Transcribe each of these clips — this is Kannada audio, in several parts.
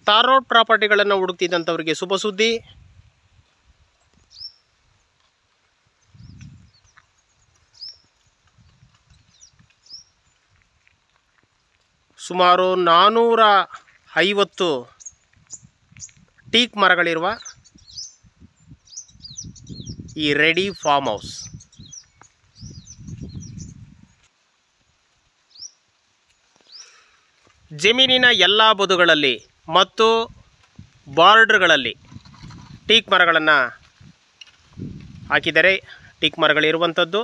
ತಾರ್ ರೋಡ್ ಪ್ರಾಪರ್ಟಿಗಳನ್ನು ಹುಡುಕ್ತಿದ್ದಂಥವ್ರಿಗೆ ಶುಭ ಸುದ್ದಿ. ಸುಮಾರು 450 ಟೀಕ್ ಮರಗಳಿರುವ ಈ ರೆಡಿ ಫಾರ್ಮ್ ಹೌಸ್ ಜಮೀನಿನ ಎಲ್ಲ ಬದುಗಳಲ್ಲಿ ಮತ್ತು ಬಾರ್ಡರ್ಗಳಲ್ಲಿ ಟೀಕ್ ಮರಗಳನ್ನು ಹಾಕಿದರೆ. ಟೀಕ್ ಮರಗಳಿರುವಂಥದ್ದು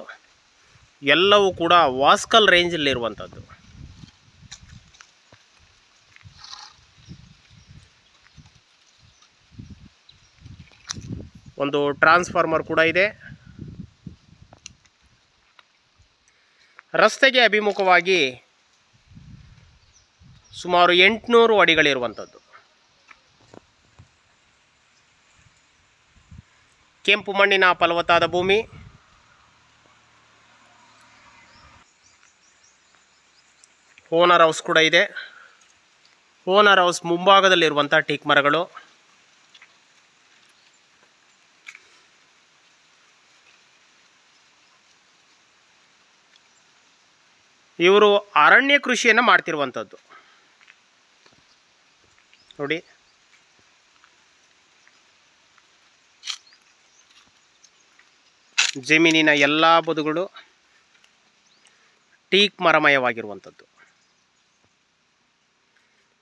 ಎಲ್ಲವೂ ಕೂಡ ವಾಸ್ಕಲ್ ರೇಂಜಲ್ಲಿರುವಂಥದ್ದು. ಒಂದು ಟ್ರಾನ್ಸ್ಫಾರ್ಮರ್ ಕೂಡ ಇದೆ. ರಸ್ತೆಗೆ ಅಭಿಮುಖವಾಗಿ ಸುಮಾರು 800 ಅಡಿಗಳಿರುವಂಥದ್ದು. ಕೆಂಪು ಮಣ್ಣಿನ ಫಲವತ್ತಾದ ಭೂಮಿ. ಓನರ್ ಹೌಸ್ ಕೂಡ ಇದೆ. ಓನರ್ ಹೌಸ್ ಮುಂಭಾಗದಲ್ಲಿರುವಂಥ ಟೀಕ್ ಮರಗಳು. ಇವರು ಅರಣ್ಯ ಕೃಷಿಯನ್ನು ಮಾಡ್ತಿರುವಂಥದ್ದು ನೋಡಿ. ಜಮೀನಿನ ಎಲ್ಲ ಬದುಗಳು ಟೀಕ್ ಮರಮಯವಾಗಿರುವಂಥದ್ದು.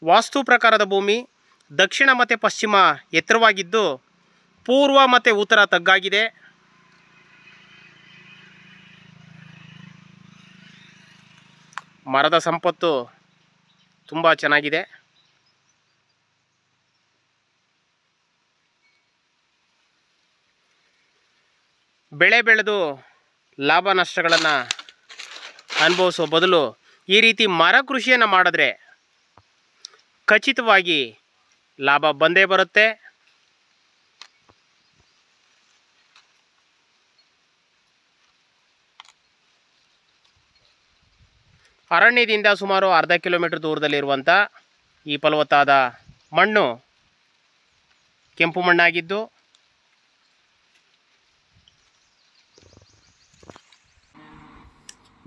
ವಾಸ್ತು ಪ್ರಕಾರದ ಭೂಮಿ ದಕ್ಷಿಣ ಮತ್ತು ಪಶ್ಚಿಮ ಎತ್ತರವಾಗಿದ್ದು ಪೂರ್ವ ಮತ್ತು ಉತ್ತರ ತಗ್ಗಾಗಿದೆ. ಮರದ ಸಂಪತ್ತು ತುಂಬ ಚೆನ್ನಾಗಿದೆ. ಬೆಳೆ ಬೆಳೆದು ಲಾಭ ನಷ್ಟಗಳನ್ನು ಅನುಭವಿಸುವ ಬದಲು ಈ ರೀತಿ ಮರ ಕೃಷಿಯನ್ನು ಮಾಡಿದ್ರೆ ಖಚಿತವಾಗಿ ಲಾಭ ಬಂದೇ ಬರುತ್ತೆ. ಅರಣ್ಯದಿಂದ ಸುಮಾರು ಅರ್ಧ ಕಿಲೋಮೀಟರ್ ದೂರದಲ್ಲಿರುವಂಥ ಈ ಫಲವತ್ತಾದ ಮಣ್ಣು ಕೆಂಪು ಮಣ್ಣಾಗಿದ್ದು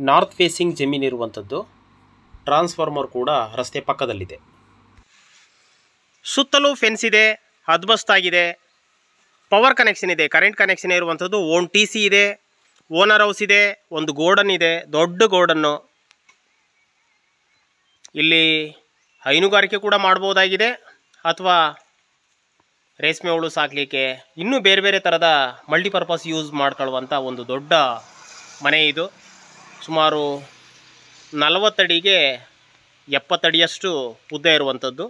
ನಾರ್ತ್ ಫೇಸಿಂಗ್ ಜಮೀನಿರುವಂಥದ್ದು. ಟ್ರಾನ್ಸ್ಫಾರ್ಮರ್ ಕೂಡ ರಸ್ತೆ ಪಕ್ಕದಲ್ಲಿದೆ. ಸುತ್ತಲೂ ಫೆನ್ಸ್ ಇದೆ, ಹದ್ಬಸ್ತಾಗಿದೆ, ಪವರ್ ಕನೆಕ್ಷನ್ ಇದೆ, ಕರೆಂಟ್ ಕನೆಕ್ಷನ್ ಇರುವಂಥದ್ದು. ಓನ್ TC ಇದೆ, ಓನರ್ ಹೌಸ್ ಇದೆ, ಒಂದು ಗೋಡನ್ ಇದೆ, ದೊಡ್ಡ ಗೋಡನ್ನು. ಇಲ್ಲಿ ಹೈನುಗಾರಿಕೆ ಕೂಡ ಮಾಡ್ಬೋದಾಗಿದೆ ಅಥವಾ ರೇಷ್ಮೆ ಹುಳು ಸಾಕಲಿಕ್ಕೆ ಇನ್ನೂ ಬೇರೆ ಬೇರೆ ಥರದ ಮಲ್ಟಿಪರ್ಪಸ್ ಯೂಸ್ ಮಾಡ್ಕೊಳ್ಳುವಂಥ ಒಂದು ದೊಡ್ಡ ಮನೆ ಇದು. ಸುಮಾರು 40 ಅಡಿಗೆ 70 ಅಡಿಯಷ್ಟು ಉದ್ದ ಇರುವಂಥದ್ದು.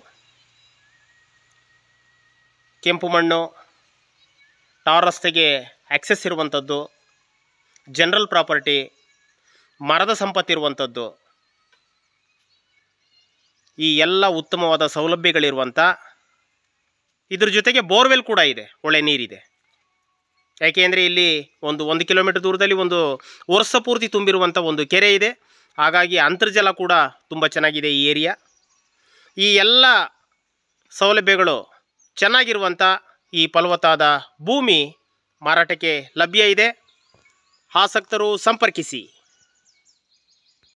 ಕೆಂಪು ಮಣ್ಣು, ಟಾರ್ ರಸ್ತೆಗೆ ಆಕ್ಸೆಸ್ ಇರುವಂಥದ್ದು, ಜನರಲ್ ಪ್ರಾಪರ್ಟಿ, ಮರದ ಸಂಪತ್ತಿರುವಂಥದ್ದು. ಈ ಎಲ್ಲ ಉತ್ತಮವಾದ ಸೌಲಭ್ಯಗಳಿರುವಂಥ, ಇದ್ರ ಜೊತೆಗೆ ಬೋರ್ವೆಲ್ ಕೂಡ ಇದೆ, ಒಳ್ಳೆ ನೀರಿದೆ. ಯಾಕೆಂದರೆ ಇಲ್ಲಿ 1 ಕಿಲೋಮೀಟರ್ ದೂರದಲ್ಲಿ ಒಂದು ವರ್ಷ ಪೂರ್ತಿ ತುಂಬಿರುವಂಥ ಒಂದು ಕೆರೆ ಇದೆ. ಹಾಗಾಗಿ ಅಂತರ್ಜಲ ಕೂಡ ತುಂಬ ಚೆನ್ನಾಗಿದೆ ಈ ಏರಿಯಾ. ಈ ಎಲ್ಲ ಸೌಲಭ್ಯಗಳು ಚೆನ್ನಾಗಿರುವಂಥ ಈ ಫಲವತ್ತಾದ ಭೂಮಿ ಮಾರಾಟಕ್ಕೆ ಲಭ್ಯ ಇದೆ. ಆಸಕ್ತರು ಸಂಪರ್ಕಿಸಿ.